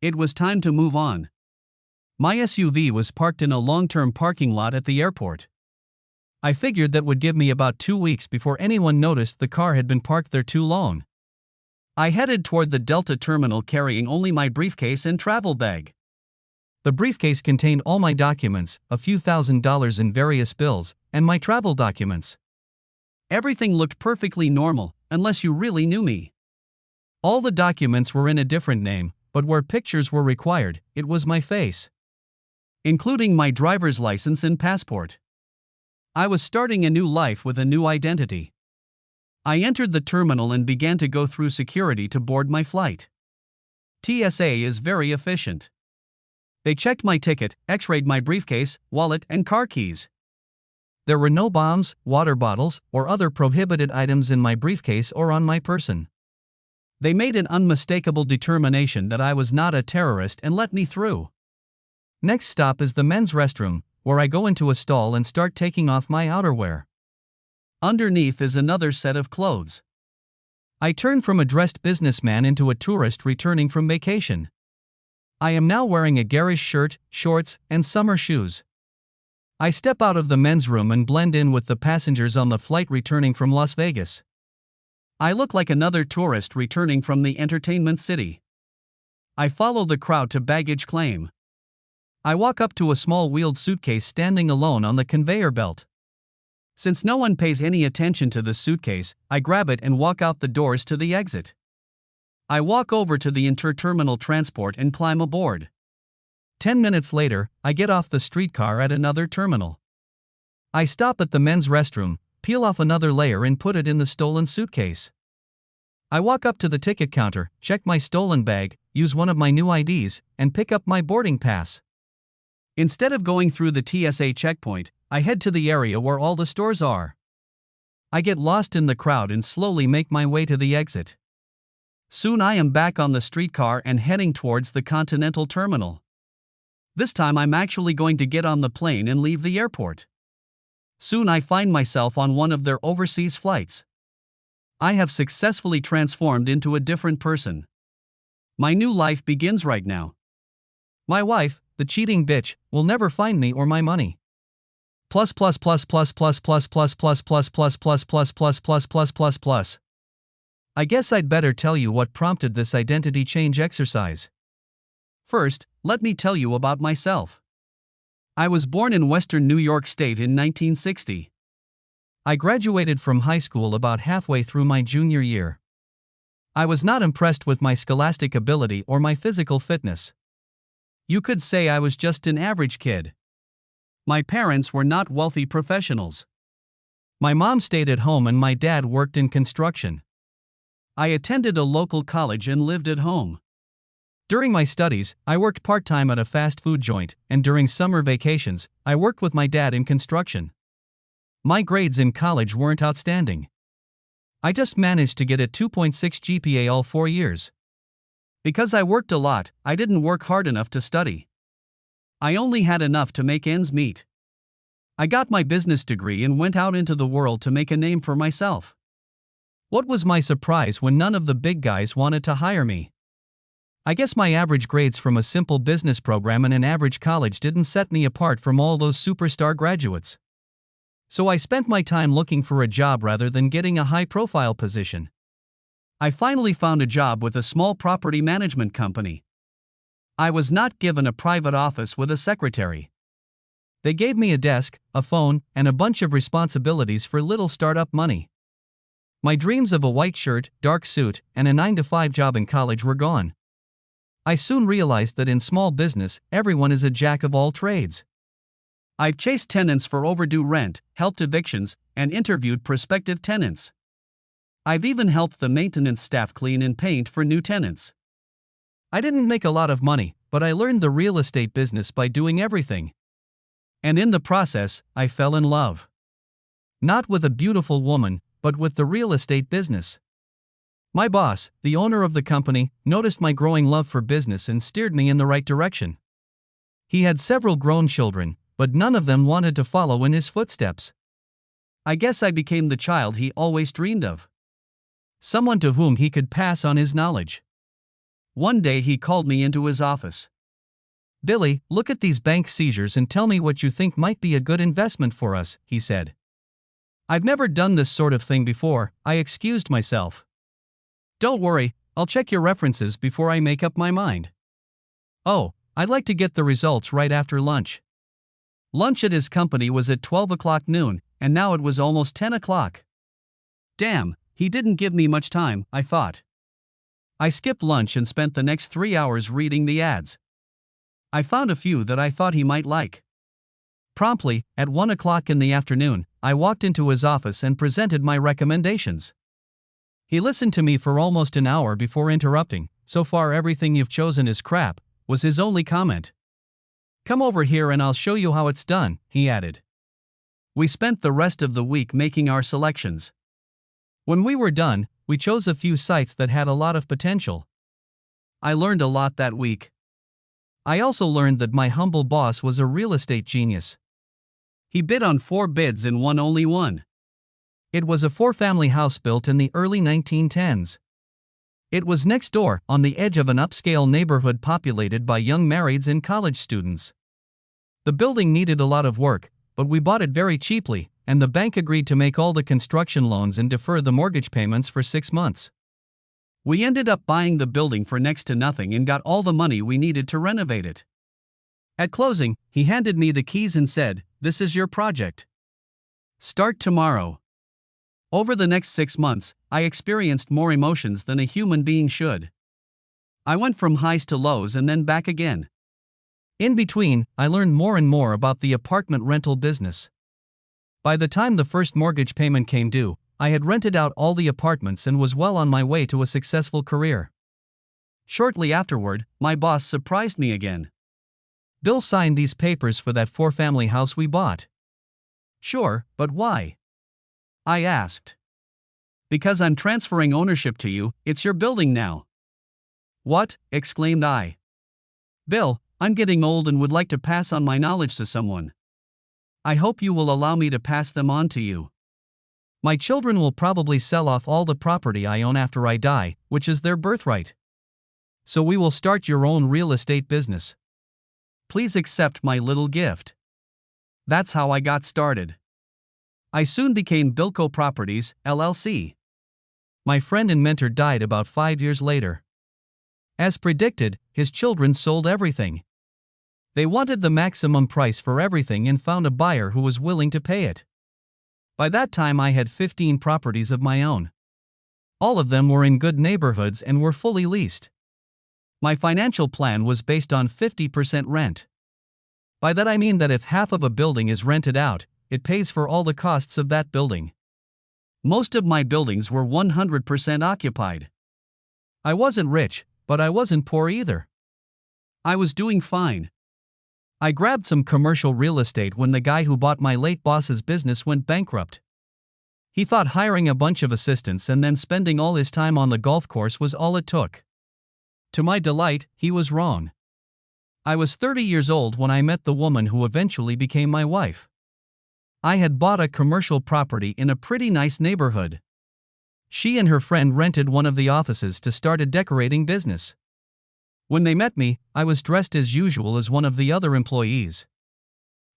It was time to move on. My SUV was parked in a long-term parking lot at the airport. I figured that would give me about 2 weeks before anyone noticed the car had been parked there too long. I headed toward the Delta terminal carrying only my briefcase and travel bag. The briefcase contained all my documents, a few $1,000s in various bills, and my travel documents. Everything looked perfectly normal, unless you really knew me. All the documents were in a different name, but where pictures were required, it was my face, including my driver's license and passport. I was starting a new life with a new identity. I entered the terminal and began to go through security to board my flight. TSA is very efficient. They checked my ticket, x-rayed my briefcase, wallet, and car keys. There were no bombs, water bottles, or other prohibited items in my briefcase or on my person. They made an unmistakable determination that I was not a terrorist and let me through. Next stop is the men's restroom, where I go into a stall and start taking off my outerwear. Underneath is another set of clothes. I turn from a dressed businessman into a tourist returning from vacation. I am now wearing a garish shirt, shorts, and summer shoes. I step out of the men's room and blend in with the passengers on the flight returning from Las Vegas. I look like another tourist returning from the entertainment city. I follow the crowd to baggage claim. I walk up to a small wheeled suitcase standing alone on the conveyor belt. Since no one pays any attention to the suitcase, I grab it and walk out the doors to the exit. I walk over to the interterminal transport and climb aboard. 10 minutes later, I get off the streetcar at another terminal. I stop at the men's restroom, peel off another layer and put it in the stolen suitcase. I walk up to the ticket counter, check my stolen bag, use one of my new IDs, and pick up my boarding pass. Instead of going through the TSA checkpoint, I head to the area where all the stores are. I get lost in the crowd and slowly make my way to the exit. Soon I am back on the streetcar and heading towards the Continental Terminal. This time I'm actually going to get on the plane and leave the airport. Soon I find myself on one of their overseas flights. I have successfully transformed into a different person. My new life begins right now. My wife, the cheating bitch, will never find me or my money. Plus. I guess I'd better tell you what prompted this identity change exercise. First, let me tell you about myself. I was born in Western New York State in 1960. I graduated from high school about halfway through my junior year. I was not impressed with my scholastic ability or my physical fitness. You could say I was just an average kid. My parents were not wealthy professionals. My mom stayed at home and my dad worked in construction. I attended a local college and lived at home. During my studies, I worked part-time at a fast food joint, and during summer vacations, I worked with my dad in construction. My grades in college weren't outstanding. I just managed to get a 2.6 GPA all 4 years. Because I worked a lot, I didn't work hard enough to study. I only had enough to make ends meet. I got my business degree and went out into the world to make a name for myself. What was my surprise when none of the big guys wanted to hire me? I guess my average grades from a simple business program in an average college didn't set me apart from all those superstar graduates. So I spent my time looking for a job rather than getting a high-profile position. I finally found a job with a small property management company. I was not given a private office with a secretary. They gave me a desk, a phone, and a bunch of responsibilities for little startup money. My dreams of a white shirt, dark suit, and a 9-to-5 job in college were gone. I soon realized that in small business, everyone is a jack of all trades. I've chased tenants for overdue rent, helped evictions, and interviewed prospective tenants. I've even helped the maintenance staff clean and paint for new tenants. I didn't make a lot of money, but I learned the real estate business by doing everything. And in the process, I fell in love. Not with a beautiful woman, but with the real estate business. My boss, the owner of the company, noticed my growing love for business and steered me in the right direction. He had several grown children, but none of them wanted to follow in his footsteps. I guess I became the child he always dreamed of. Someone to whom he could pass on his knowledge. One day he called me into his office. "Billy, look at these bank seizures and tell me what you think might be a good investment for us," he said. "I've never done this sort of thing before," I excused myself. "Don't worry, I'll check your references before I make up my mind." "Oh, I'd like to get the results right after lunch." Lunch at his company was at 12 o'clock noon, and now it was almost 10 o'clock. Damn, he didn't give me much time, I thought. I skipped lunch and spent the next 3 hours reading the ads. I found a few that I thought he might like. Promptly, at 1 o'clock in the afternoon, I walked into his office and presented my recommendations. He listened to me for almost an hour before interrupting. "So far everything you've chosen is crap," was his only comment. "Come over here and I'll show you how it's done," he added. We spent the rest of the week making our selections. When we were done, we chose a few sites that had a lot of potential. I learned a lot that week. I also learned that my humble boss was a real estate genius. He bid on 4 bids and won only one. It was a 4-family house built in the early 1910s. It was next door, on the edge of an upscale neighborhood populated by young marrieds and college students. The building needed a lot of work, but we bought it very cheaply, and the bank agreed to make all the construction loans and defer the mortgage payments for 6 months. We ended up buying the building for next to nothing and got all the money we needed to renovate it. At closing, he handed me the keys and said, "This is your project. Start tomorrow." Over the next 6 months, I experienced more emotions than a human being should. I went from highs to lows and then back again. In between, I learned more and more about the apartment rental business. By the time the first mortgage payment came due, I had rented out all the apartments and was well on my way to a successful career. Shortly afterward, my boss surprised me again. "Bill signed these papers for that 4-family house we bought." "Sure, but why?" I asked. "Because I'm transferring ownership to you, it's your building now." "What?" exclaimed I. "Bill, I'm getting old and would like to pass on my knowledge to someone. I hope you will allow me to pass them on to you. My children will probably sell off all the property I own after I die, which is their birthright. So we will start your own real estate business. Please accept my little gift." That's how I got started. I soon became Bilco Properties, LLC. My friend and mentor died about 5 years later. As predicted, his children sold everything. They wanted the maximum price for everything and found a buyer who was willing to pay it. By that time I had 15 properties of my own. All of them were in good neighborhoods and were fully leased. My financial plan was based on 50% rent. By that I mean that if half of a building is rented out, it pays for all the costs of that building. Most of my buildings were 100% occupied. I wasn't rich, but I wasn't poor either. I was doing fine. I grabbed some commercial real estate when the guy who bought my late boss's business went bankrupt. He thought hiring a bunch of assistants and then spending all his time on the golf course was all it took. To my delight, he was wrong. I was 30 years old when I met the woman who eventually became my wife. I had bought a commercial property in a pretty nice neighborhood. She and her friend rented one of the offices to start a decorating business. When they met me, I was dressed as usual as one of the other employees.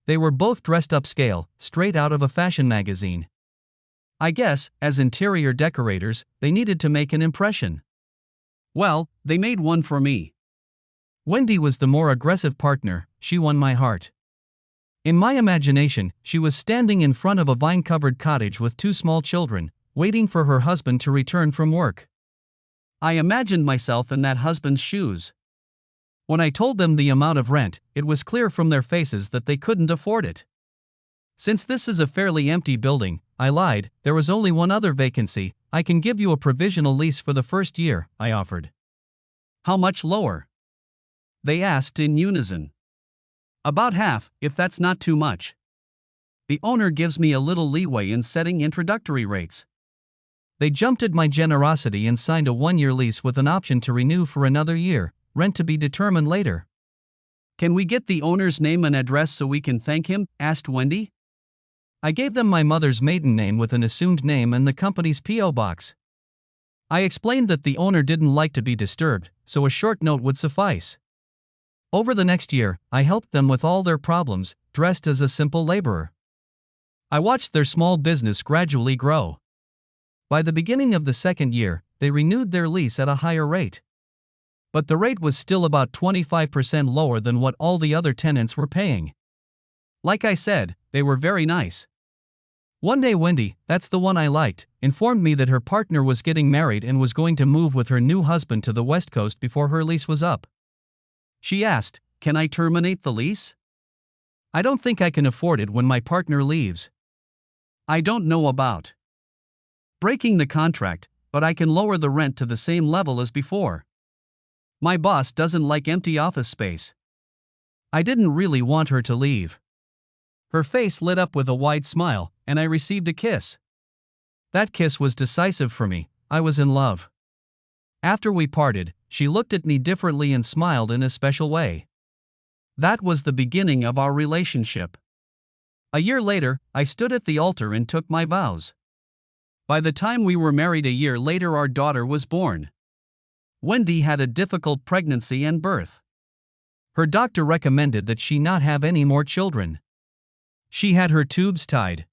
They were both dressed upscale, straight out of a fashion magazine. I guess, as interior decorators, they needed to make an impression. Well, they made one for me. Wendy was the more aggressive partner. She won my heart. In my imagination, she was standing in front of a vine-covered cottage with 2 small children, waiting for her husband to return from work. I imagined myself in that husband's shoes. When I told them the amount of rent, it was clear from their faces that they couldn't afford it. "Since this is a fairly empty building," I lied, "there was only one other vacancy. I can give you a provisional lease for the first year," I offered. "How much lower?" they asked in unison. "About half, if that's not too much. The owner gives me a little leeway in setting introductory rates." They jumped at my generosity and signed a 1-year lease with an option to renew for another year, rent to be determined later. "Can we get the owner's name and address so we can thank him?" asked Wendy. I gave them my mother's maiden name with an assumed name and the company's P.O. box. I explained that the owner didn't like to be disturbed, so a short note would suffice. Over the next year, I helped them with all their problems, dressed as a simple laborer. I watched their small business gradually grow. By the beginning of the second year, they renewed their lease at a higher rate. But the rate was still about 25% lower than what all the other tenants were paying. Like I said, they were very nice. One day Wendy, that's the one I liked, informed me that her partner was getting married and was going to move with her new husband to the West Coast before her lease was up. She asked, "Can I terminate the lease? I don't think I can afford it when my partner leaves. I don't know about breaking the contract, but I can lower the rent to the same level as before. My boss doesn't like empty office space." I didn't really want her to leave. Her face lit up with a wide smile, and I received a kiss. That kiss was decisive for me. I was in love. After we parted, she looked at me differently and smiled in a special way. That was the beginning of our relationship. A year later, I stood at the altar and took my vows. By the time we were married a year later, our daughter was born. Wendy had a difficult pregnancy and birth. Her doctor recommended that she not have any more children. She had her tubes tied.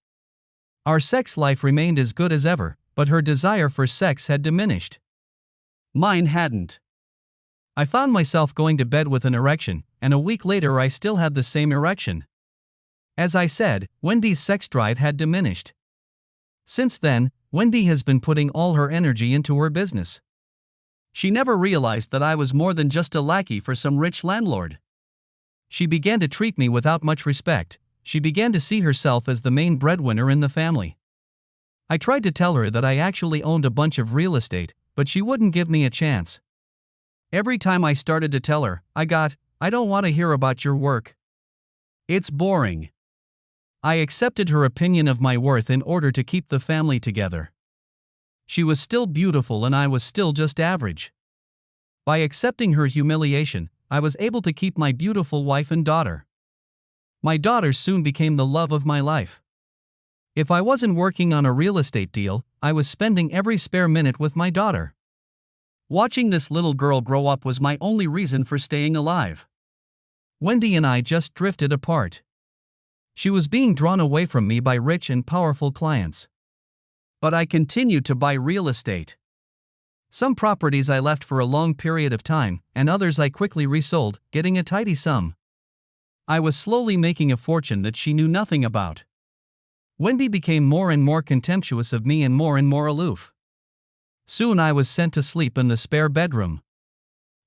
Our sex life remained as good as ever, but her desire for sex had diminished. Mine hadn't. I found myself going to bed with an erection, and a week later I still had the same erection. As I said, Wendy's sex drive had diminished. Since then, Wendy has been putting all her energy into her business. She never realized that I was more than just a lackey for some rich landlord. She began to treat me without much respect. She began to see herself as the main breadwinner in the family. I tried to tell her that I actually owned a bunch of real estate, but she wouldn't give me a chance. Every time I started to tell her, "I don't want to hear about your work. It's boring." I accepted her opinion of my worth in order to keep the family together. She was still beautiful and I was still just average. By accepting her humiliation, I was able to keep my beautiful wife and daughter. My daughter soon became the love of my life. If I wasn't working on a real estate deal, I was spending every spare minute with my daughter. Watching this little girl grow up was my only reason for staying alive. Wendy and I just drifted apart. She was being drawn away from me by rich and powerful clients. But I continued to buy real estate. Some properties I left for a long period of time, and others I quickly resold, getting a tidy sum. I was slowly making a fortune that she knew nothing about. Wendy became more and more contemptuous of me and more aloof. Soon I was sent to sleep in the spare bedroom.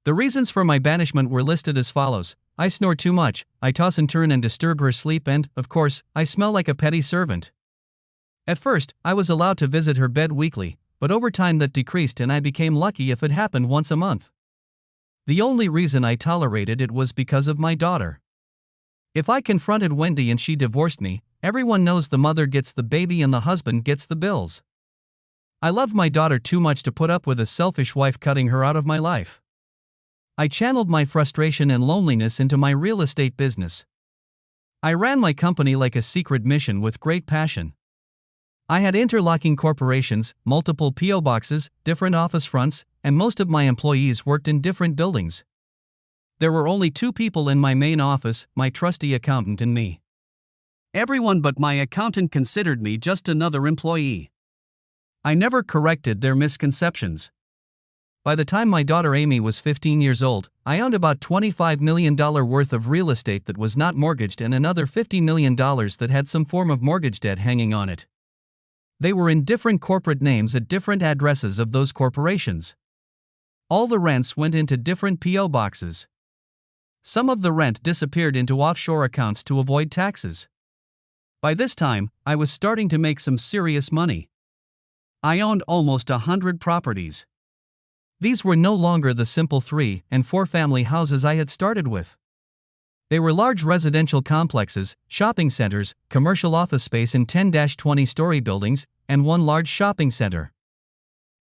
The reasons for my banishment were listed as follows: I snore too much, I toss and turn and disturb her sleep, and, of course, I smell like a petty servant. At first, I was allowed to visit her bed weekly, but over time that decreased and I became lucky if it happened once a month. The only reason I tolerated it was because of my daughter. If I confronted Wendy and she divorced me, everyone knows the mother gets the baby and the husband gets the bills. I loved my daughter too much to put up with a selfish wife cutting her out of my life. I channeled my frustration and loneliness into my real estate business. I ran my company like a secret mission with great passion. I had interlocking corporations, multiple P.O. boxes, different office fronts, and most of my employees worked in different buildings. There were only 2 people in my main office, my trusty accountant and me. Everyone but my accountant considered me just another employee. I never corrected their misconceptions. By the time my daughter Amy was 15 years old, I owned about $25 million worth of real estate that was not mortgaged and another $50 million that had some form of mortgage debt hanging on it. They were in different corporate names at different addresses of those corporations. All the rents went into different P.O. boxes. Some of the rent disappeared into offshore accounts to avoid taxes. By this time, I was starting to make some serious money. I owned almost 100 properties. These were no longer the simple 3 and 4 family houses I had started with. They were large residential complexes, shopping centers, commercial office space in 10-20-story buildings, and one large shopping center.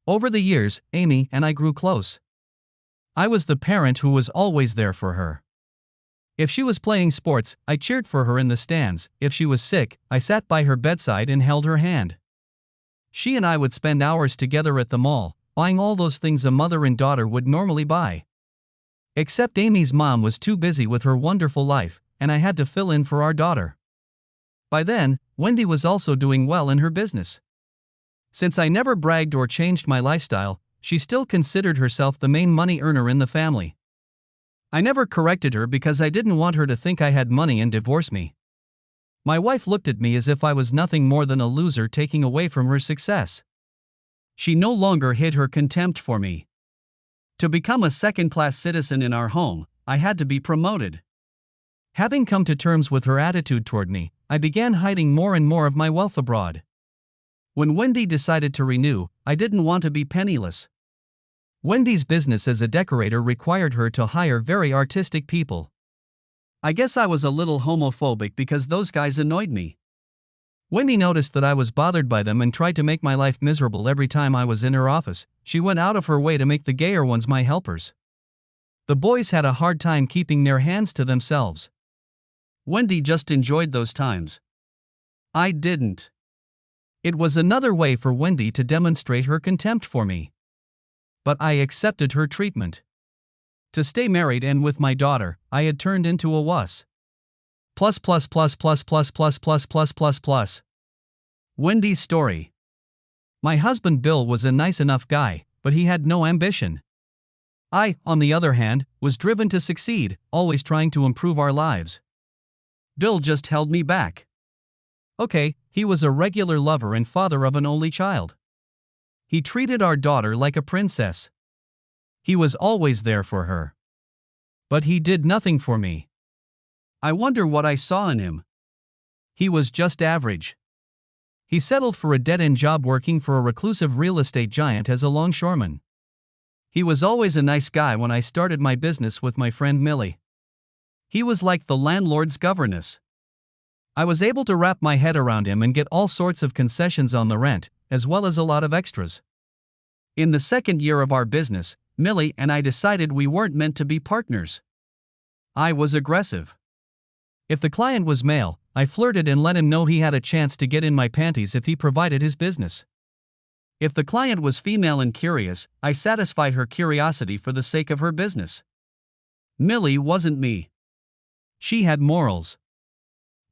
Over the years, Amy and I grew close. I was the parent who was always there for her. If she was playing sports, I cheered for her in the stands. If she was sick, I sat by her bedside and held her hand. She and I would spend hours together at the mall, buying all those things a mother and daughter would normally buy. Except Amy's mom was too busy with her wonderful life, and I had to fill in for our daughter. By then, Wendy was also doing well in her business. Since I never bragged or changed my lifestyle, she still considered herself the main money earner in the family. I never corrected her because I didn't want her to think I had money and divorce me. My wife looked at me as if I was nothing more than a loser taking away from her success. She no longer hid her contempt for me. To become a second-class citizen in our home, I had to be promoted. Having come to terms with her attitude toward me, I began hiding more and more of my wealth abroad. When Wendy decided to renew, I didn't want to be penniless. Wendy's business as a decorator required her to hire very artistic people. I guess I was a little homophobic because those guys annoyed me. Wendy noticed that I was bothered by them and tried to make my life miserable every time I was in her office. She went out of her way to make the gayer ones my helpers. The boys had a hard time keeping their hands to themselves. Wendy just enjoyed those times. I didn't. It was another way for Wendy to demonstrate her contempt for me. But I accepted her treatment. To stay married and with my daughter, I had turned into a wuss. Plus. Wendy's story. My husband Bill was a nice enough guy, but he had no ambition. I, on the other hand, was driven to succeed, always trying to improve our lives. Bill just held me back. Okay, he was a regular lover and father of an only child. He treated our daughter like a princess. He was always there for her. But he did nothing for me. I wonder what I saw in him. He was just average. He settled for a dead-end job working for a reclusive real estate giant as a longshoreman. He was always a nice guy when I started my business with my friend Millie. He was like the landlord's governess. I was able to wrap my head around him and get all sorts of concessions on the rent, as well as a lot of extras. In the second year of our business, Millie and I decided we weren't meant to be partners. I was aggressive. If the client was male, I flirted and let him know he had a chance to get in my panties if he provided his business. If the client was female and curious, I satisfied her curiosity for the sake of her business. Millie wasn't me. She had morals.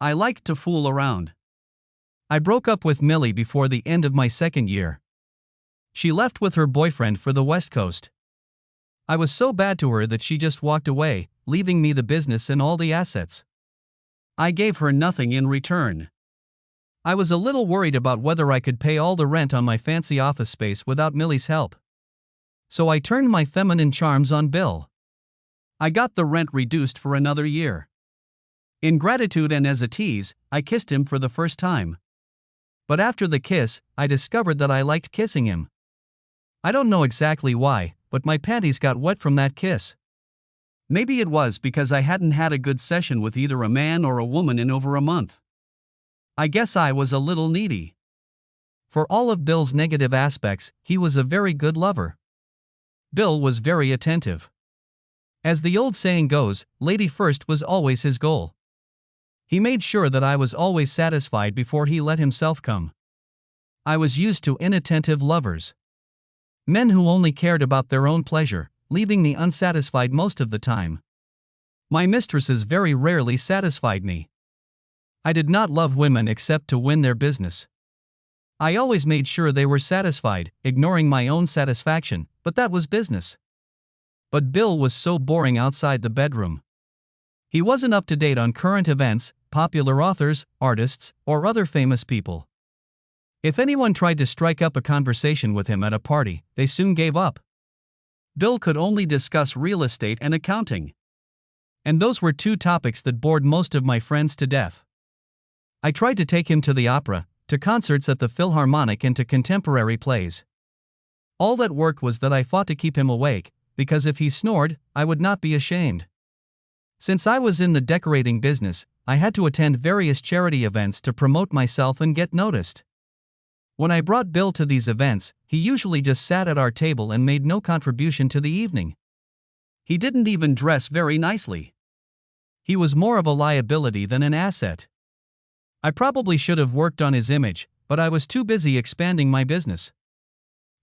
I liked to fool around. I broke up with Millie before the end of my second year. She left with her boyfriend for the West Coast. I was so bad to her that she just walked away, leaving me the business and all the assets. I gave her nothing in return. I was a little worried about whether I could pay all the rent on my fancy office space without Millie's help. So I turned my feminine charms on Bill. I got the rent reduced for another year. In gratitude and as a tease, I kissed him for the first time. But after the kiss, I discovered that I liked kissing him. I don't know exactly why, but my panties got wet from that kiss. Maybe it was because I hadn't had a good session with either a man or a woman in over a month. I guess I was a little needy. For all of Bill's negative aspects, he was a very good lover. Bill was very attentive. As the old saying goes, lady first was always his goal. He made sure that I was always satisfied before he let himself come. I was used to inattentive lovers. Men who only cared about their own pleasure, leaving me unsatisfied most of the time. My mistresses very rarely satisfied me. I did not love women except to win their business. I always made sure they were satisfied, ignoring my own satisfaction, but that was business. But Bill was so boring outside the bedroom. He wasn't up to date on current events, popular authors, artists, or other famous people. If anyone tried to strike up a conversation with him at a party, they soon gave up. Bill could only discuss real estate and accounting. And those were two topics that bored most of my friends to death. I tried to take him to the opera, to concerts at the Philharmonic and to contemporary plays. All that worked was that I fought to keep him awake, because if he snored, I would not be ashamed. Since I was in the decorating business, I had to attend various charity events to promote myself and get noticed. When I brought Bill to these events, he usually just sat at our table and made no contribution to the evening. He didn't even dress very nicely. He was more of a liability than an asset. I probably should have worked on his image, but I was too busy expanding my business.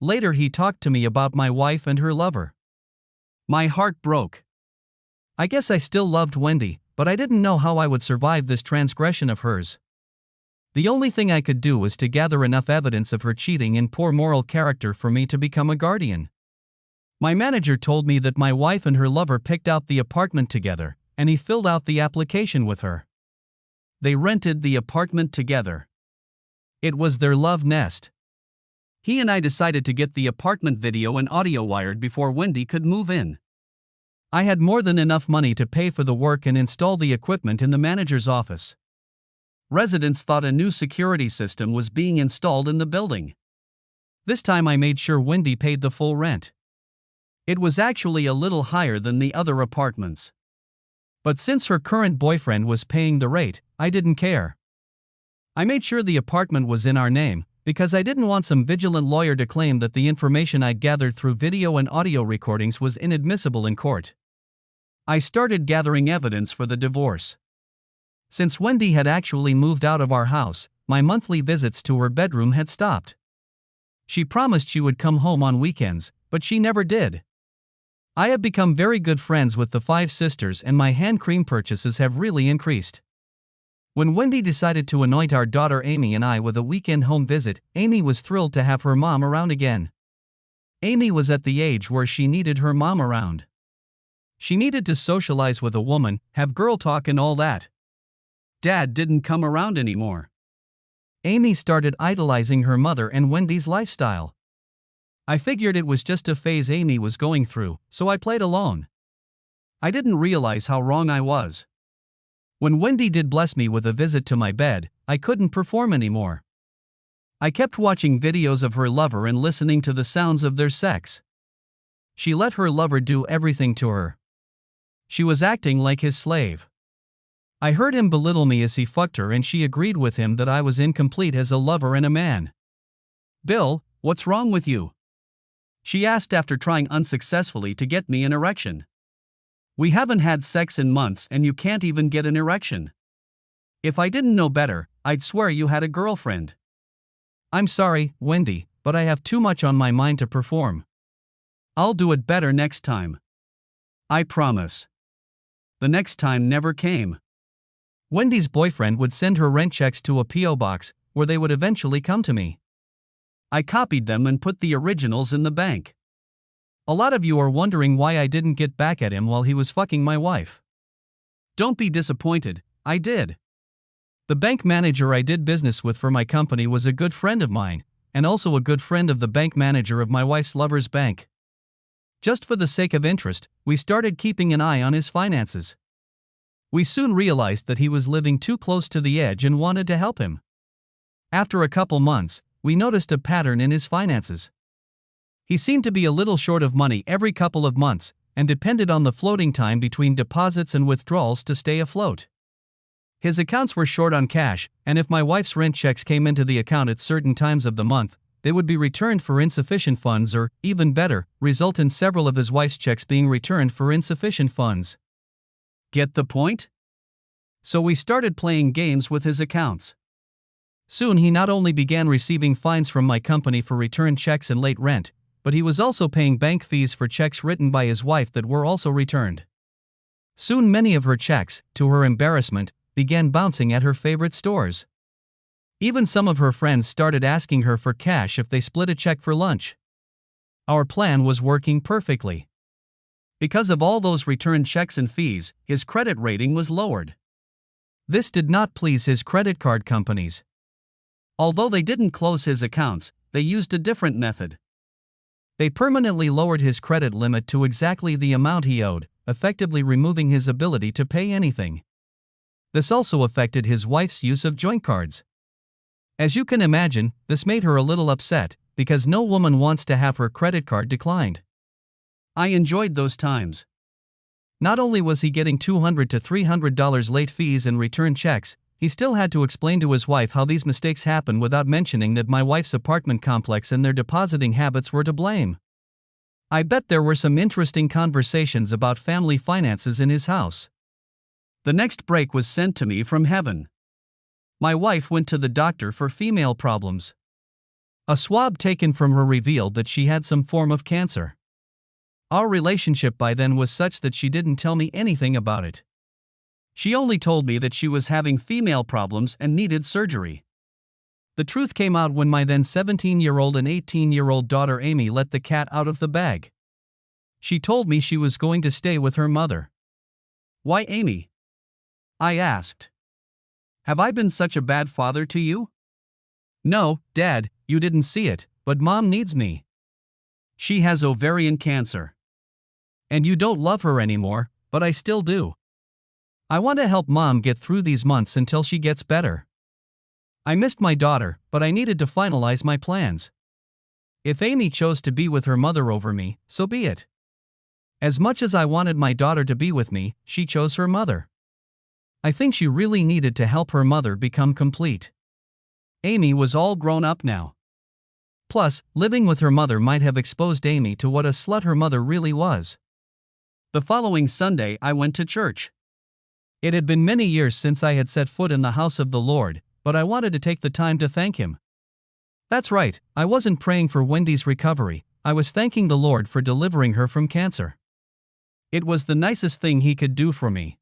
Later, he talked to me about my wife and her lover. My heart broke. I guess I still loved Wendy, but I didn't know how I would survive this transgression of hers. The only thing I could do was to gather enough evidence of her cheating and poor moral character for me to become a guardian. My manager told me that my wife and her lover picked out the apartment together, and he filled out the application with her. They rented the apartment together. It was their love nest. He and I decided to get the apartment video and audio wired before Wendy could move in. I had more than enough money to pay for the work and install the equipment in the manager's office. Residents thought a new security system was being installed in the building. This time I made sure Wendy paid the full rent. It was actually a little higher than the other apartments. But since her current boyfriend was paying the rate, I didn't care. I made sure the apartment was in our name, because I didn't want some vigilant lawyer to claim that the information I'd gathered through video and audio recordings was inadmissible in court. I started gathering evidence for the divorce. Since Wendy had actually moved out of our house, my monthly visits to her bedroom had stopped. She promised she would come home on weekends, but she never did. I have become very good friends with the 5 sisters, and my hand cream purchases have really increased. When Wendy decided to anoint our daughter Amy and I with a weekend home visit, Amy was thrilled to have her mom around again. Amy was at the age where she needed her mom around. She needed to socialize with a woman, have girl talk and all that. Dad didn't come around anymore. Amy started idolizing her mother and Wendy's lifestyle. I figured it was just a phase Amy was going through, so I played along. I didn't realize how wrong I was. When Wendy did bless me with a visit to my bed, I couldn't perform anymore. I kept watching videos of her lover and listening to the sounds of their sex. She let her lover do everything to her. She was acting like his slave. I heard him belittle me as he fucked her, and she agreed with him that I was incomplete as a lover and a man. "Bill, what's wrong with you?" she asked after trying unsuccessfully to get me an erection. "We haven't had sex in months and you can't even get an erection. If I didn't know better, I'd swear you had a girlfriend." "I'm sorry, Wendy, but I have too much on my mind to perform. I'll do it better next time. I promise." The next time never came. Wendy's boyfriend would send her rent checks to a P.O. box, where they would eventually come to me. I copied them and put the originals in the bank. A lot of you are wondering why I didn't get back at him while he was fucking my wife. Don't be disappointed, I did. The bank manager I did business with for my company was a good friend of mine, and also a good friend of the bank manager of my wife's lover's bank. Just for the sake of interest, we started keeping an eye on his finances. We soon realized that he was living too close to the edge and wanted to help him. After a couple months, we noticed a pattern in his finances. He seemed to be a little short of money every couple of months, and depended on the floating time between deposits and withdrawals to stay afloat. His accounts were short on cash, and if my wife's rent checks came into the account at certain times of the month, they would be returned for insufficient funds, or, even better, result in several of his wife's checks being returned for insufficient funds. Get the point? So we started playing games with his accounts. Soon he not only began receiving fines from my company for returned checks and late rent, but he was also paying bank fees for checks written by his wife that were also returned. Soon many of her checks, to her embarrassment, began bouncing at her favorite stores. Even some of her friends started asking her for cash if they split a check for lunch. Our plan was working perfectly. Because of all those returned checks and fees, his credit rating was lowered. This did not please his credit card companies. Although they didn't close his accounts, they used a different method. They permanently lowered his credit limit to exactly the amount he owed, effectively removing his ability to pay anything. This also affected his wife's use of joint cards. As you can imagine, this made her a little upset, because no woman wants to have her credit card declined. I enjoyed those times. Not only was he getting $200 to $300 late fees and return checks, he still had to explain to his wife how these mistakes happen without mentioning that my wife's apartment complex and their depositing habits were to blame. I bet there were some interesting conversations about family finances in his house. The next break was sent to me from heaven. My wife went to the doctor for female problems. A swab taken from her revealed that she had some form of cancer. Our relationship by then was such that she didn't tell me anything about it. She only told me that she was having female problems and needed surgery. The truth came out when my then 17-year-old and 18-year-old daughter Amy let the cat out of the bag. She told me she was going to stay with her mother. "Why, Amy?" I asked. "Have I been such a bad father to you?" "No, Dad, you didn't see it, but Mom needs me. She has ovarian cancer. And you don't love her anymore, but I still do. I want to help Mom get through these months until she gets better. I missed my daughter, but I needed to finalize my plans. If Amy chose to be with her mother over me, so be it. As much as I wanted my daughter to be with me, she chose her mother. I think she really needed to help her mother become complete." Amy was all grown up now. Plus, living with her mother might have exposed Amy to what a slut her mother really was. The following Sunday I went to church. It had been many years since I had set foot in the house of the Lord, but I wanted to take the time to thank Him. That's right, I wasn't praying for Wendy's recovery, I was thanking the Lord for delivering her from cancer. It was the nicest thing He could do for me.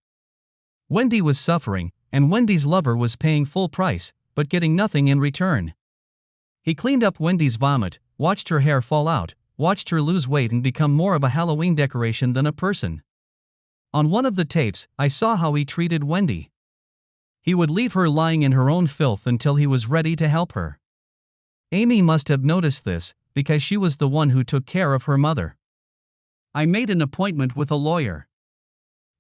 Wendy was suffering, and Wendy's lover was paying full price, but getting nothing in return. He cleaned up Wendy's vomit, watched her hair fall out, watched her lose weight and become more of a Halloween decoration than a person. On one of the tapes, I saw how he treated Wendy. He would leave her lying in her own filth until he was ready to help her. Amy must have noticed this, because she was the one who took care of her mother. I made an appointment with a lawyer.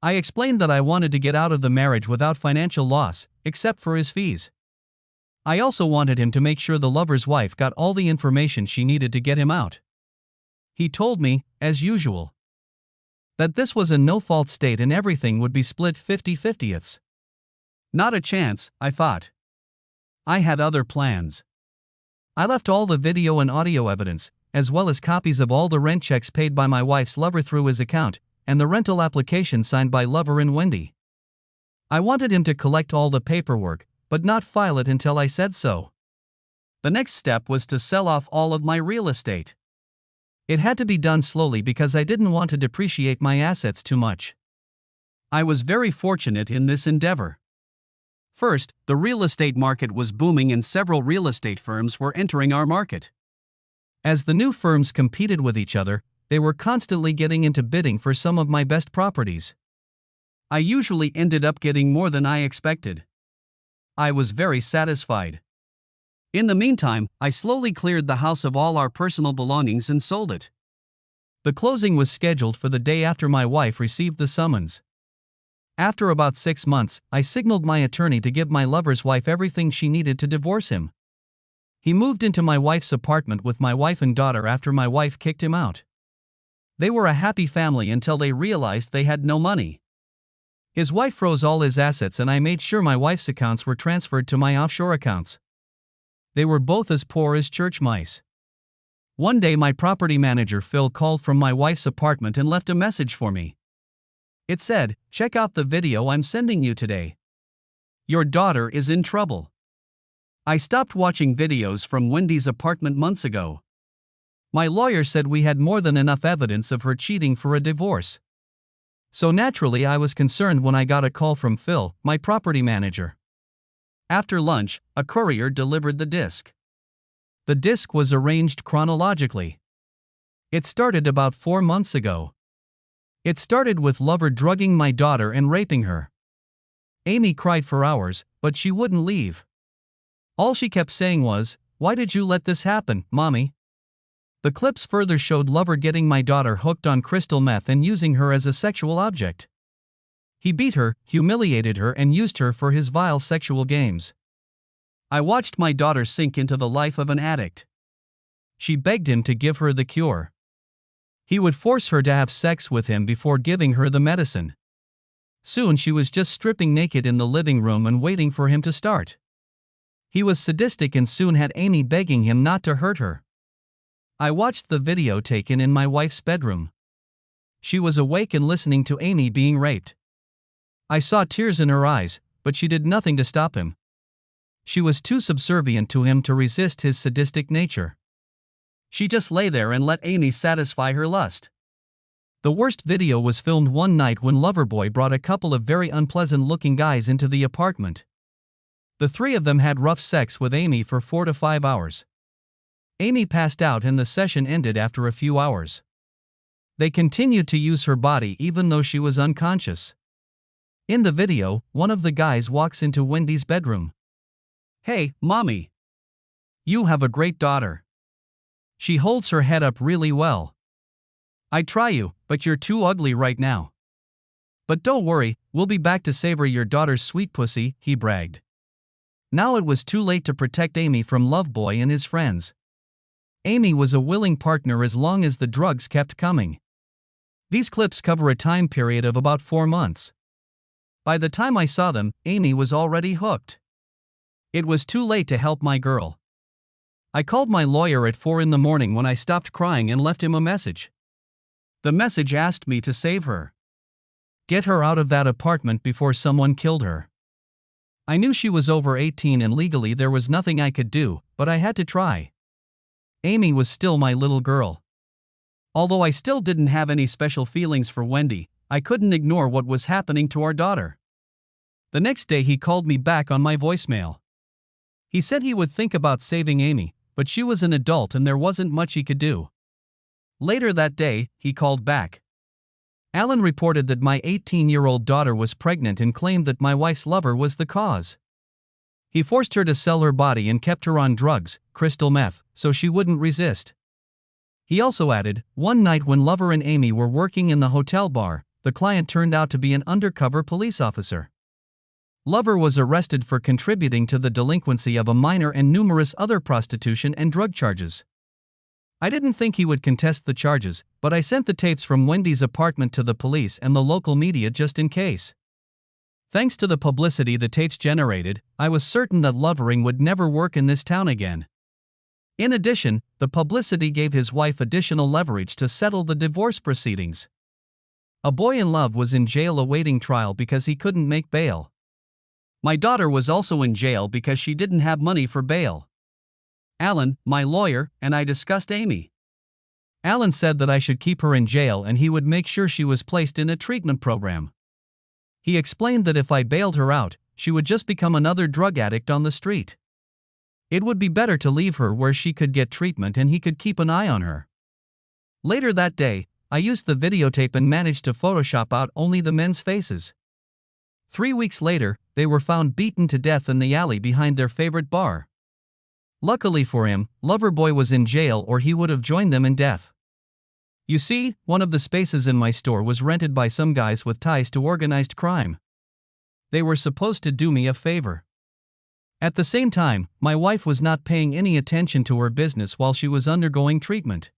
I explained that I wanted to get out of the marriage without financial loss, except for his fees. I also wanted him to make sure the lover's wife got all the information she needed to get him out. He told me, as usual, that this was a no-fault state and everything would be split 50-50ths. Not a chance, I thought. I had other plans. I left all the video and audio evidence, as well as copies of all the rent checks paid by my wife's lover through his account, and the rental application signed by lover and Wendy. I wanted him to collect all the paperwork, but not file it until I said so. The next step was to sell off all of my real estate. It had to be done slowly because I didn't want to depreciate my assets too much. I was very fortunate in this endeavor. First, the real estate market was booming and several real estate firms were entering our market. As the new firms competed with each other, they were constantly getting into bidding for some of my best properties. I usually ended up getting more than I expected. I was very satisfied. In the meantime, I slowly cleared the house of all our personal belongings and sold it. The closing was scheduled for the day after my wife received the summons. After about 6 months, I signaled my attorney to give my lover's wife everything she needed to divorce him. He moved into my wife's apartment with my wife and daughter after my wife kicked him out. They were a happy family until they realized they had no money. His wife froze all his assets and I made sure my wife's accounts were transferred to my offshore accounts. They were both as poor as church mice. One day my property manager Phil called from my wife's apartment and left a message for me. It said, "Check out the video I'm sending you today. Your daughter is in trouble." I stopped watching videos from Wendy's apartment months ago. My lawyer said we had more than enough evidence of her cheating for a divorce. So naturally I was concerned when I got a call from Phil, my property manager. After lunch, a courier delivered the disc. The disc was arranged chronologically. It started about 4 months ago. It started with lover drugging my daughter and raping her. Amy cried for hours, but she wouldn't leave. All she kept saying was, "Why did you let this happen, Mommy?" The clips further showed lover getting my daughter hooked on crystal meth and using her as a sexual object. He beat her, humiliated her and used her for his vile sexual games. I watched my daughter sink into the life of an addict. She begged him to give her the cure. He would force her to have sex with him before giving her the medicine. Soon she was just stripping naked in the living room and waiting for him to start. He was sadistic and soon had Amy begging him not to hurt her. I watched the video taken in my wife's bedroom. She was awake and listening to Amy being raped. I saw tears in her eyes, but she did nothing to stop him. She was too subservient to him to resist his sadistic nature. She just lay there and let Amy satisfy her lust. The worst video was filmed one night when Loverboy brought a couple of very unpleasant-looking guys into the apartment. The three of them had rough sex with Amy for 4 to 5 hours. Amy passed out and the session ended after a few hours. They continued to use her body even though she was unconscious. In the video, one of the guys walks into Wendy's bedroom. "Hey, mommy. You have a great daughter. She holds her head up really well. I'd try you, but you're too ugly right now. But don't worry, we'll be back to savor your daughter's sweet pussy," he bragged. Now it was too late to protect Amy from Loveboy and his friends. Amy was a willing partner as long as the drugs kept coming. These clips cover a time period of about 4 months. By the time I saw them, Amy was already hooked. It was too late to help my girl. I called my lawyer at 4 in the morning when I stopped crying and left him a message. The message asked me to save her. Get her out of that apartment before someone killed her. I knew she was over 18 and legally there was nothing I could do, but I had to try. Amy was still my little girl. Although I still didn't have any special feelings for Wendy, I couldn't ignore what was happening to our daughter. The next day he called me back on my voicemail. He said he would think about saving Amy, but she was an adult and there wasn't much he could do. Later that day, he called back. Alan reported that my 18-year-old daughter was pregnant and claimed that my wife's lover was the cause. He forced her to sell her body and kept her on drugs, crystal meth, so she wouldn't resist. He also added, one night when Lover and Amy were working in the hotel bar, the client turned out to be an undercover police officer. Lover was arrested for contributing to the delinquency of a minor and numerous other prostitution and drug charges. I didn't think he would contest the charges, but I sent the tapes from Wendy's apartment to the police and the local media just in case. Thanks to the publicity the tapes generated, I was certain that Lovering would never work in this town again. In addition, the publicity gave his wife additional leverage to settle the divorce proceedings. A boy in love was in jail awaiting trial because he couldn't make bail. My daughter was also in jail because she didn't have money for bail. Alan, my lawyer, and I discussed Amy. Alan said that I should keep her in jail and he would make sure she was placed in a treatment program. He explained that if I bailed her out, she would just become another drug addict on the street. It would be better to leave her where she could get treatment and he could keep an eye on her. Later that day, I used the videotape and managed to Photoshop out only the men's faces. 3 weeks later, they were found beaten to death in the alley behind their favorite bar. Luckily for him, Loverboy was in jail or he would have joined them in death. You see, one of the spaces in my store was rented by some guys with ties to organized crime. They were supposed to do me a favor. At the same time, my wife was not paying any attention to her business while she was undergoing treatment.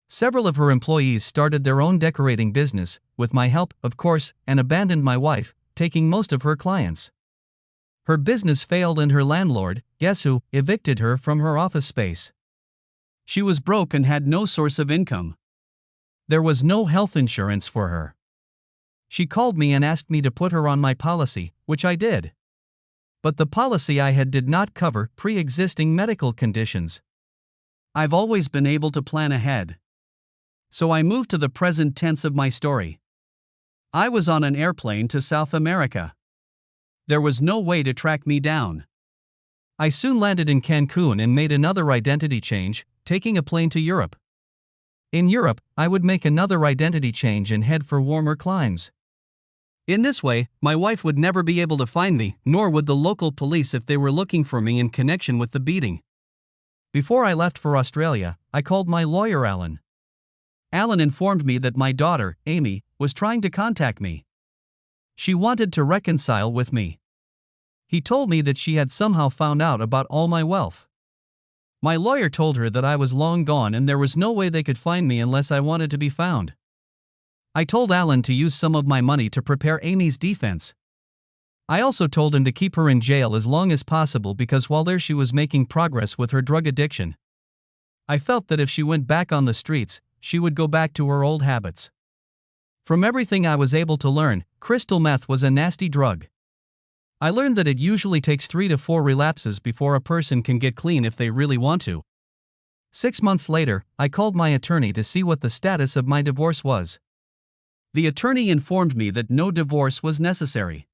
Several of her employees started their own decorating business, with my help, of course, and abandoned my wife, taking most of her clients. Her business failed and her landlord, guess who, evicted her from her office space. She was broke and had no source of income. There was no health insurance for her. She called me and asked me to put her on my policy, which I did. But the policy I had did not cover pre-existing medical conditions. I've always been able to plan ahead. So I moved to the present tense of my story. I was on an airplane to South America. There was no way to track me down. I soon landed in Cancun and made another identity change, taking a plane to Europe. In Europe, I would make another identity change and head for warmer climes. In this way, my wife would never be able to find me, nor would the local police if they were looking for me in connection with the beating. Before I left for Australia, I called my lawyer Alan. Alan informed me that my daughter, Amy, was trying to contact me. She wanted to reconcile with me. He told me that she had somehow found out about all my wealth. My lawyer told her that I was long gone and there was no way they could find me unless I wanted to be found. I told Alan to use some of my money to prepare Amy's defense. I also told him to keep her in jail as long as possible because while there she was making progress with her drug addiction. I felt that if she went back on the streets, she would go back to her old habits. From everything I was able to learn, crystal meth was a nasty drug. I learned that it usually takes 3 to 4 relapses before a person can get clean if they really want to. 6 months later, I called my attorney to see what the status of my divorce was. The attorney informed me that no divorce was necessary.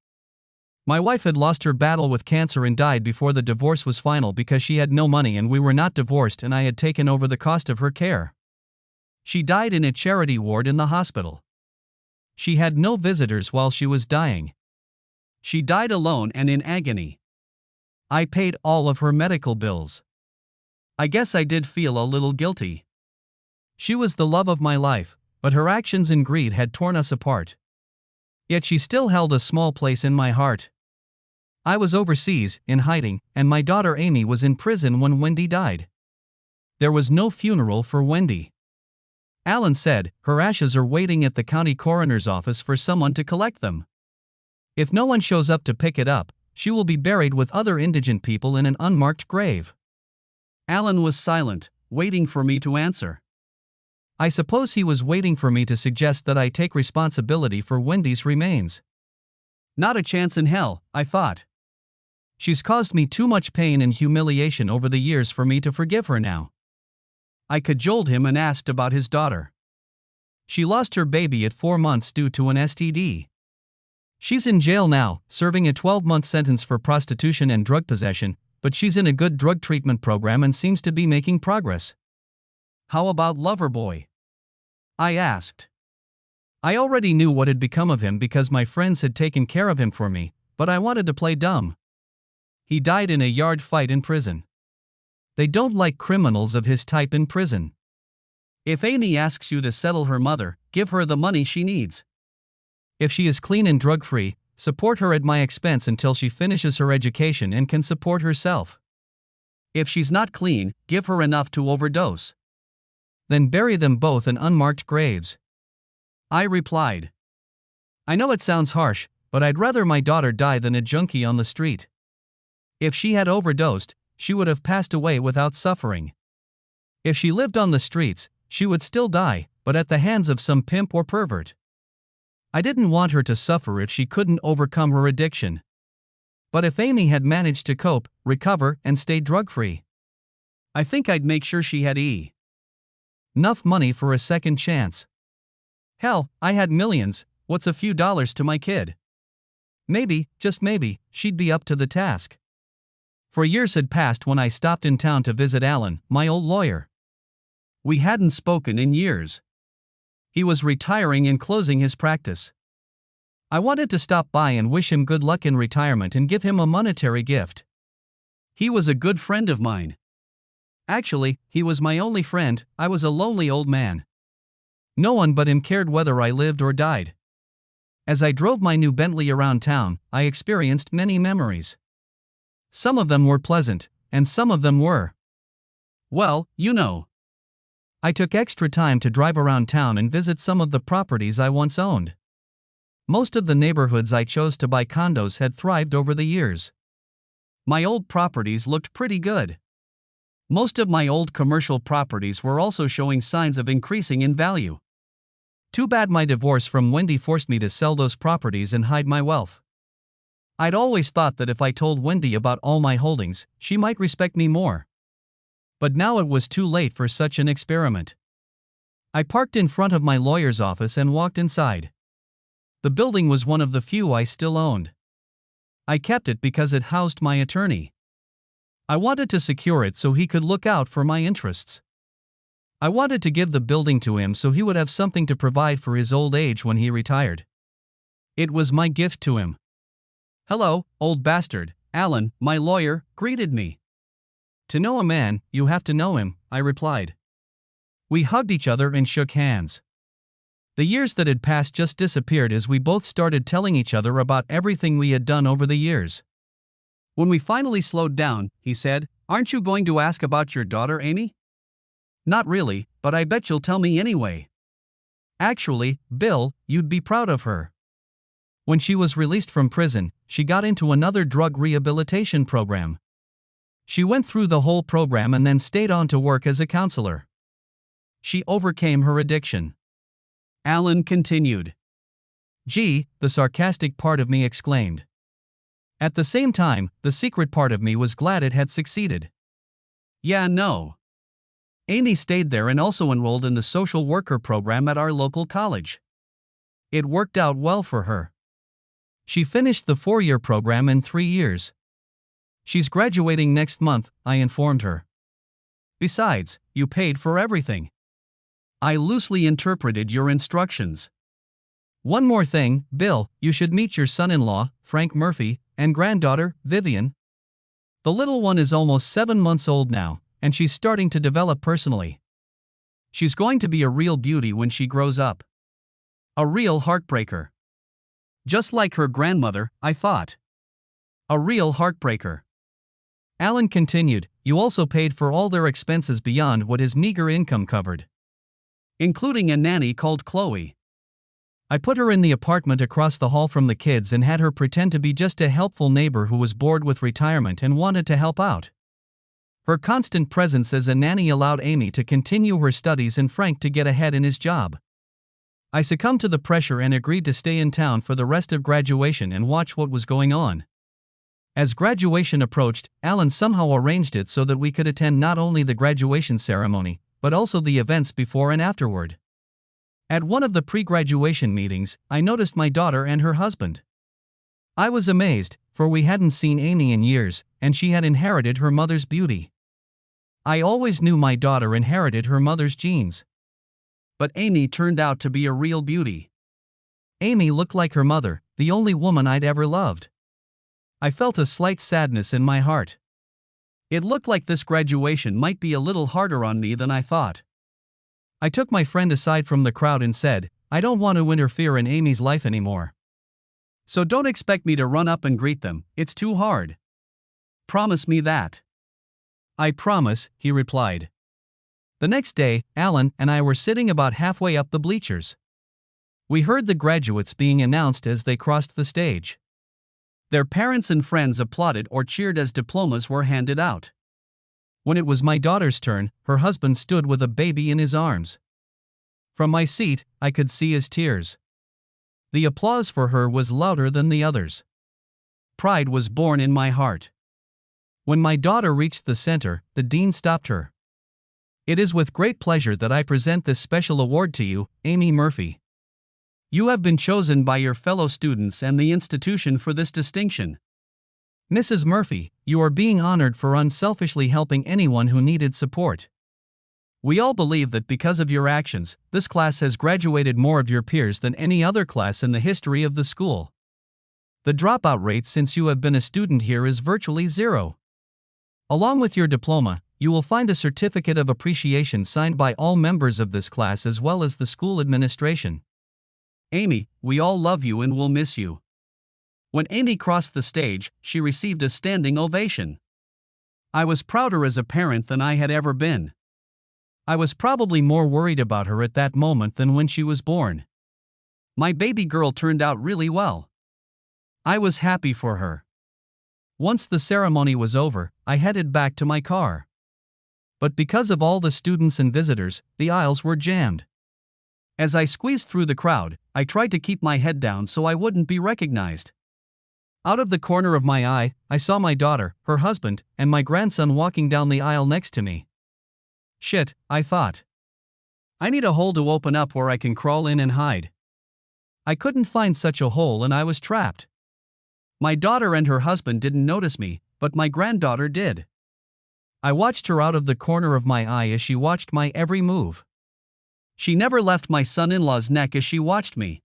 My wife had lost her battle with cancer and died before the divorce was final because she had no money and we were not divorced and I had taken over the cost of her care. She died in a charity ward in the hospital. She had no visitors while she was dying. She died alone and in agony. I paid all of her medical bills. I guess I did feel a little guilty. She was the love of my life, but her actions and greed had torn us apart. Yet she still held a small place in my heart. I was overseas, in hiding, and my daughter Amy was in prison when Wendy died. There was no funeral for Wendy. Alan said, her ashes are waiting at the county coroner's office for someone to collect them. If no one shows up to pick it up, she will be buried with other indigent people in an unmarked grave. Alan was silent, waiting for me to answer. I suppose he was waiting for me to suggest that I take responsibility for Wendy's remains. Not a chance in hell, I thought. She's caused me too much pain and humiliation over the years for me to forgive her now. I cajoled him and asked about his daughter. She lost her baby at 4 months due to an STD. She's in jail now, serving a 12-month sentence for prostitution and drug possession, but she's in a good drug treatment program and seems to be making progress. How about Loverboy? I asked. I already knew what had become of him because my friends had taken care of him for me, but I wanted to play dumb. He died in a yard fight in prison. They don't like criminals of his type in prison. If Amy asks you to settle her mother, give her the money she needs. If she is clean and drug-free, support her at my expense until she finishes her education and can support herself. If she's not clean, give her enough to overdose. Then bury them both in unmarked graves. I replied. I know it sounds harsh, but I'd rather my daughter die than a junkie on the street. If she had overdosed, she would have passed away without suffering. If she lived on the streets, she would still die, but at the hands of some pimp or pervert. I didn't want her to suffer if she couldn't overcome her addiction. But if Amy had managed to cope, recover, and stay drug-free, I think I'd make sure she had enough money for a second chance. Hell, I had millions, what's a few dollars to my kid? Maybe, just maybe, she'd be up to the task. For years had passed when I stopped in town to visit Alan, my old lawyer. We hadn't spoken in years. He was retiring and closing his practice. I wanted to stop by and wish him good luck in retirement and give him a monetary gift. He was a good friend of mine. Actually, he was my only friend. I was a lonely old man. No one but him cared whether I lived or died. As I drove my new Bentley around town, I experienced many memories. Some of them were pleasant, and some of them were, well, you know. I took extra time to drive around town and visit some of the properties I once owned. Most of the neighborhoods I chose to buy condos had thrived over the years. My old properties looked pretty good. Most of my old commercial properties were also showing signs of increasing in value. Too bad my divorce from Wendy forced me to sell those properties and hide my wealth. I'd always thought that if I told Wendy about all my holdings, she might respect me more. But now it was too late for such an experiment. I parked in front of my lawyer's office and walked inside. The building was one of the few I still owned. I kept it because it housed my attorney. I wanted to secure it so he could look out for my interests. I wanted to give the building to him so he would have something to provide for his old age when he retired. It was my gift to him. Hello, old bastard, Alan, my lawyer, greeted me. To know a man, you have to know him, I replied. We hugged each other and shook hands. The years that had passed just disappeared as we both started telling each other about everything we had done over the years. When we finally slowed down, he said, "Aren't you going to ask about your daughter, Amy?" "Not really, but I bet you'll tell me anyway." "Actually, Bill, you'd be proud of her. When she was released from prison, she got into another drug rehabilitation program. She went through the whole program and then stayed on to work as a counselor. She overcame her addiction." Alan continued. Gee, the sarcastic part of me exclaimed. At the same time, the secret part of me was glad it had succeeded. Yeah, no. Amy stayed there and also enrolled in the social worker program at our local college. It worked out well for her. She finished the 4-year program in 3 years. She's graduating next month, I informed her. Besides, you paid for everything. I loosely interpreted your instructions. One more thing, Bill, you should meet your son-in-law, Frank Murphy, and granddaughter, Vivian. The little one is almost 7 months old now, and she's starting to develop personally. She's going to be a real beauty when she grows up. A real heartbreaker. Just like her grandmother, I thought. A real heartbreaker. Alan continued, you also paid for all their expenses beyond what his meager income covered. Including a nanny called Chloe. I put her in the apartment across the hall from the kids and had her pretend to be just a helpful neighbor who was bored with retirement and wanted to help out. Her constant presence as a nanny allowed Amy to continue her studies and Frank to get ahead in his job. I succumbed to the pressure and agreed to stay in town for the rest of graduation and watch what was going on. As graduation approached, Alan somehow arranged it so that we could attend not only the graduation ceremony, but also the events before and afterward. At one of the pre-graduation meetings, I noticed my daughter and her husband. I was amazed, for we hadn't seen Amy in years, and she had inherited her mother's beauty. I always knew my daughter inherited her mother's genes. But Amy turned out to be a real beauty. Amy looked like her mother, the only woman I'd ever loved. I felt a slight sadness in my heart. It looked like this graduation might be a little harder on me than I thought. I took my friend aside from the crowd and said, I don't want to interfere in Amy's life anymore. So don't expect me to run up and greet them, it's too hard. Promise me that. I promise, he replied. The next day, Alan and I were sitting about halfway up the bleachers. We heard the graduates being announced as they crossed the stage. Their parents and friends applauded or cheered as diplomas were handed out. When it was my daughter's turn, her husband stood with a baby in his arms. From my seat, I could see his tears. The applause for her was louder than the others. Pride was born in my heart. When my daughter reached the center, the dean stopped her. It is with great pleasure that I present this special award to you, Amy Murphy. You have been chosen by your fellow students and the institution for this distinction. Mrs. Murphy, you are being honored for unselfishly helping anyone who needed support. We all believe that because of your actions, this class has graduated more of your peers than any other class in the history of the school. The dropout rate since you have been a student here is virtually zero. Along with your diploma, you will find a certificate of appreciation signed by all members of this class as well as the school administration. Amy, we all love you and will miss you. When Amy crossed the stage, she received a standing ovation. I was prouder as a parent than I had ever been. I was probably more worried about her at that moment than when she was born. My baby girl turned out really well. I was happy for her. Once the ceremony was over, I headed back to my car. But because of all the students and visitors, the aisles were jammed. As I squeezed through the crowd, I tried to keep my head down so I wouldn't be recognized. Out of the corner of my eye, I saw my daughter, her husband, and my grandson walking down the aisle next to me. Shit, I thought. I need a hole to open up where I can crawl in and hide. I couldn't find such a hole and I was trapped. My daughter and her husband didn't notice me, but my granddaughter did. I watched her out of the corner of my eye as she watched my every move. She never left my son-in-law's neck as she watched me.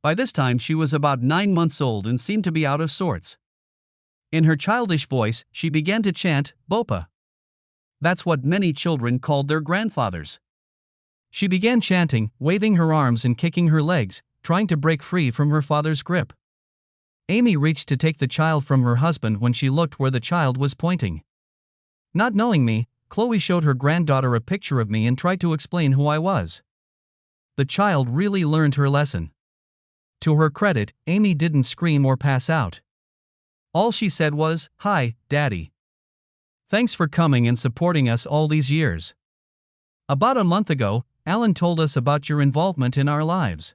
By this time she was about 9 months old and seemed to be out of sorts. In her childish voice, she began to chant, Bopa. That's what many children called their grandfathers. She began chanting, waving her arms and kicking her legs, trying to break free from her father's grip. Amy reached to take the child from her husband when she looked where the child was pointing. Not knowing me, Chloe showed her granddaughter a picture of me and tried to explain who I was. The child really learned her lesson. To her credit, Amy didn't scream or pass out. All she said was, "Hi, Daddy. Thanks for coming and supporting us all these years. About a month ago, Alan told us about your involvement in our lives.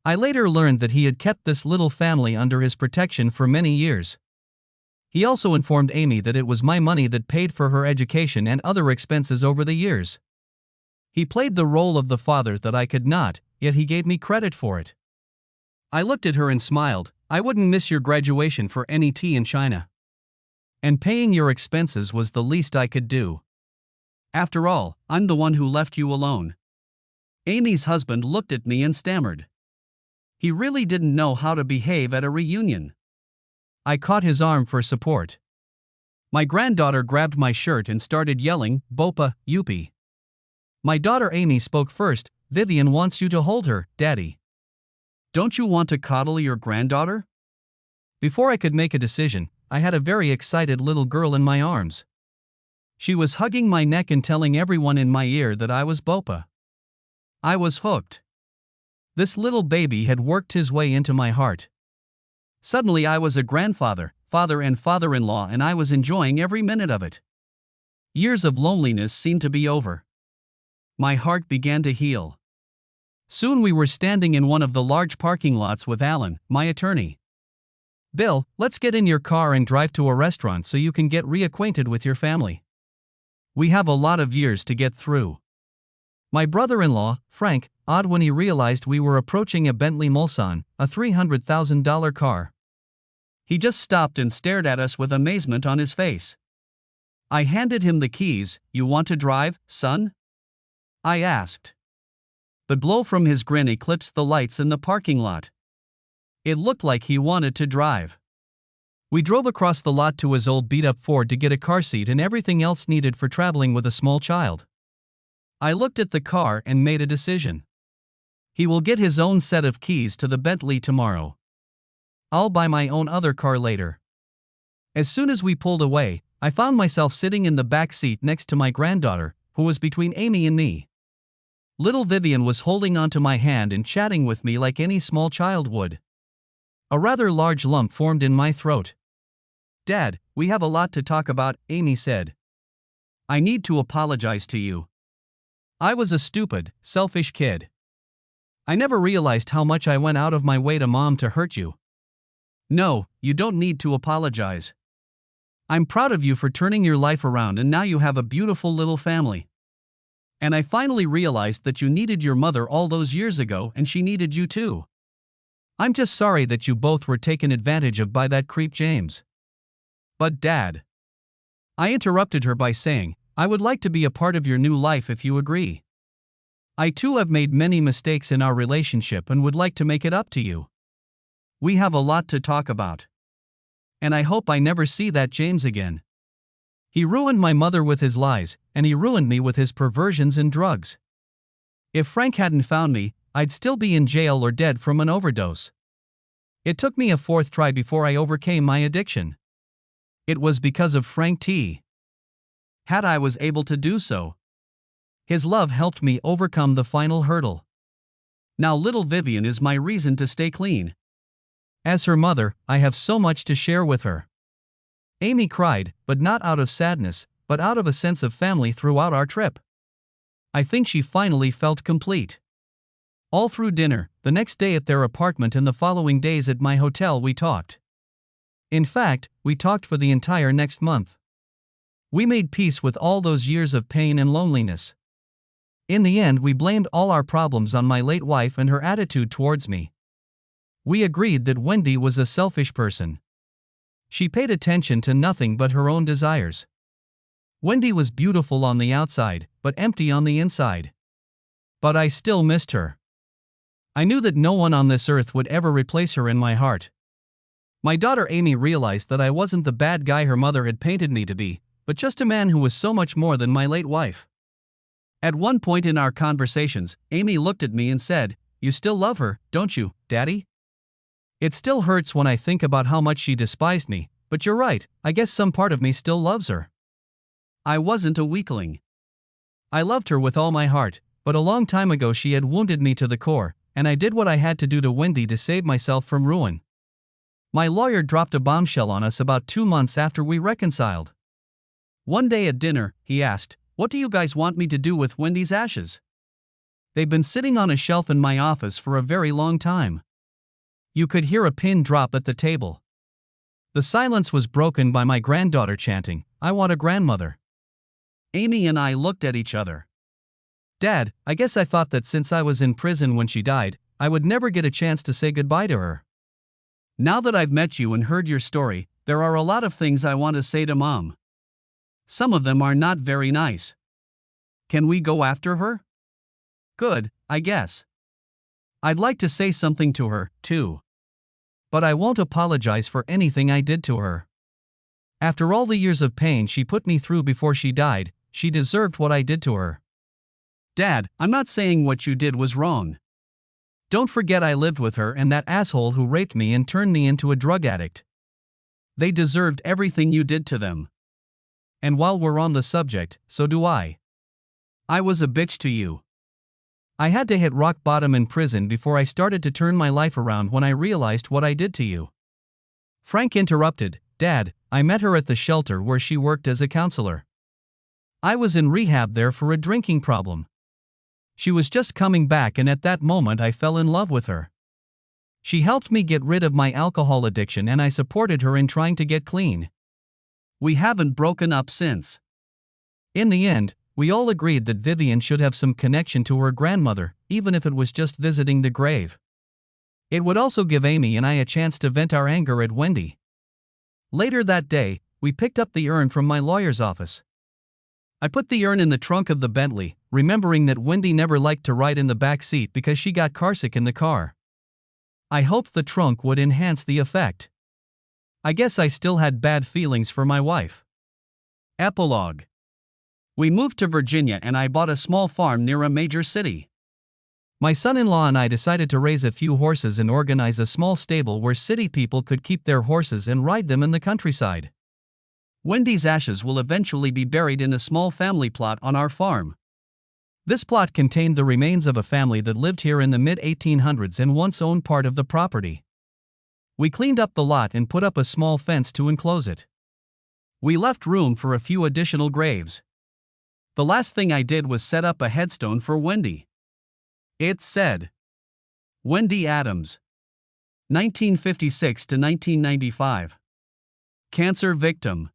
I later learned that he had kept this little family under his protection for many years. He also informed Amy that it was my money that paid for her education and other expenses over the years. He played the role of the father that I could not, yet he gave me credit for it. I looked at her and smiled. I wouldn't miss your graduation for any tea in China. And paying your expenses was the least I could do. After all, I'm the one who left you alone. Amy's husband looked at me and stammered. He really didn't know how to behave at a reunion. I caught his arm for support. My granddaughter grabbed my shirt and started yelling, "Bopa, Youpie." My daughter Amy spoke first. "Vivian wants you to hold her, Daddy. Don't you want to coddle your granddaughter?" Before I could make a decision, I had a very excited little girl in my arms. She was hugging my neck and telling everyone in my ear that I was Bopa. I was hooked. This little baby had worked his way into my heart. Suddenly I was a grandfather, father and father-in-law, and I was enjoying every minute of it. Years of loneliness seemed to be over. My heart began to heal. Soon we were standing in one of the large parking lots with Alan, my attorney. "Bill, let's get in your car and drive to a restaurant so you can get reacquainted with your family. We have a lot of years to get through." My brother-in-law, Frank, odd when he realized we were approaching a Bentley Mulsanne, a $300,000 car. He just stopped and stared at us with amazement on his face. I handed him the keys. "You want to drive, son?" I asked. The glow from his grin eclipsed the lights in the parking lot. It looked like he wanted to drive. We drove across the lot to his old beat-up Ford to get a car seat and everything else needed for traveling with a small child. I looked at the car and made a decision. He will get his own set of keys to the Bentley tomorrow. I'll buy my own other car later. As soon as we pulled away, I found myself sitting in the back seat next to my granddaughter, who was between Amy and me. Little Vivian was holding onto my hand and chatting with me like any small child would. A rather large lump formed in my throat. "Dad, we have a lot to talk about," Amy said. "I need to apologize to you. I was a stupid, selfish kid. I never realized how much I went out of my way to Mom to hurt you." "No, you don't need to apologize. I'm proud of you for turning your life around and now you have a beautiful little family. And I finally realized that you needed your mother all those years ago and she needed you too. I'm just sorry that you both were taken advantage of by that creep James." "But Dad," I interrupted her by saying, "I would like to be a part of your new life if you agree. I too have made many mistakes in our relationship and would like to make it up to you. We have a lot to talk about. And I hope I never see that James again. He ruined my mother with his lies, and he ruined me with his perversions and drugs. If Frank hadn't found me, I'd still be in jail or dead from an overdose. It took me a fourth try before I overcame my addiction. It was because of Frank T. Had I was able to do so. His love helped me overcome the final hurdle. Now little Vivian is my reason to stay clean. As her mother, I have so much to share with her." Amy cried, but not out of sadness, but out of a sense of family throughout our trip. I think she finally felt complete. All through dinner, the next day at their apartment and the following days at my hotel we talked. In fact, we talked for the entire next month. We made peace with all those years of pain and loneliness. In the end, we blamed all our problems on my late wife and her attitude towards me. We agreed that Wendy was a selfish person. She paid attention to nothing but her own desires. Wendy was beautiful on the outside, but empty on the inside. But I still missed her. I knew that no one on this earth would ever replace her in my heart. My daughter Amy realized that I wasn't the bad guy her mother had painted me to be, but just a man who was so much more than my late wife. At one point in our conversations, Amy looked at me and said, "You still love her, don't you, Daddy?" It still hurts when I think about how much she despised me, but you're right, I guess some part of me still loves her. I wasn't a weakling. I loved her with all my heart, but a long time ago she had wounded me to the core, and I did what I had to do to Wendy to save myself from ruin. My lawyer dropped a bombshell on us about 2 months after we reconciled. One day at dinner, he asked, "What do you guys want me to do with Wendy's ashes?" They've been sitting on a shelf in my office for a very long time. You could hear a pin drop at the table. The silence was broken by my granddaughter chanting, "I want a grandmother." Amy and I looked at each other. Dad, I guess I thought that since I was in prison when she died, I would never get a chance to say goodbye to her. Now that I've met you and heard your story, there are a lot of things I want to say to Mom. Some of them are not very nice. Can we go after her? Good, I guess. I'd like to say something to her, too. But I won't apologize for anything I did to her. After all the years of pain she put me through before she died, she deserved what I did to her. Dad, I'm not saying what you did was wrong. Don't forget I lived with her and that asshole who raped me and turned me into a drug addict. They deserved everything you did to them. And while we're on the subject, so do I. I was a bitch to you. I had to hit rock bottom in prison before I started to turn my life around when I realized what I did to you. Frank interrupted, Dad, I met her at the shelter where she worked as a counselor. I was in rehab there for a drinking problem. She was just coming back and at that moment I fell in love with her. She helped me get rid of my alcohol addiction and I supported her in trying to get clean. We haven't broken up since. In the end, we all agreed that Vivian should have some connection to her grandmother, even if it was just visiting the grave. It would also give Amy and I a chance to vent our anger at Wendy. Later that day, we picked up the urn from my lawyer's office. I put the urn in the trunk of the Bentley, remembering that Wendy never liked to ride in the back seat because she got carsick in the car. I hoped the trunk would enhance the effect. I guess I still had bad feelings for my wife. Epilogue. We moved to Virginia and I bought a small farm near a major city. My son-in-law and I decided to raise a few horses and organize a small stable where city people could keep their horses and ride them in the countryside. Wendy's ashes will eventually be buried in a small family plot on our farm. This plot contained the remains of a family that lived here in the mid-1800s and once owned part of the property. We cleaned up the lot and put up a small fence to enclose it. We left room for a few additional graves. The last thing I did was set up a headstone for Wendy. It said, Wendy Adams, 1956 to 1995. Cancer victim.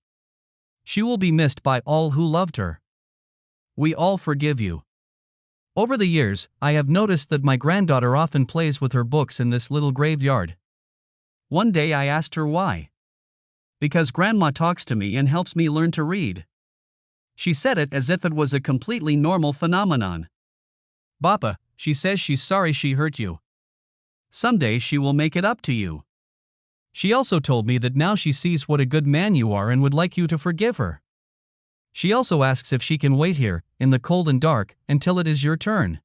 She will be missed by all who loved her. We all forgive you. Over the years, I have noticed that my granddaughter often plays with her books in this little graveyard. One day I asked her why. Because Grandma talks to me and helps me learn to read. She said it as if it was a completely normal phenomenon. Papa, she says she's sorry she hurt you. Someday she will make it up to you. She also told me that now she sees what a good man you are and would like you to forgive her. She also asks if she can wait here, in the cold and dark, until it is your turn.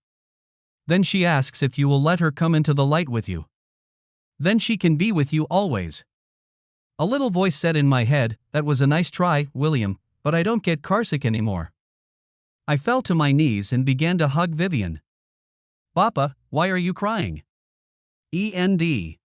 Then she asks if you will let her come into the light with you. Then she can be with you always. A little voice said in my head, that was a nice try, William, but I don't get carsick anymore. I fell to my knees and began to hug Vivian. Papa, why are you crying? END.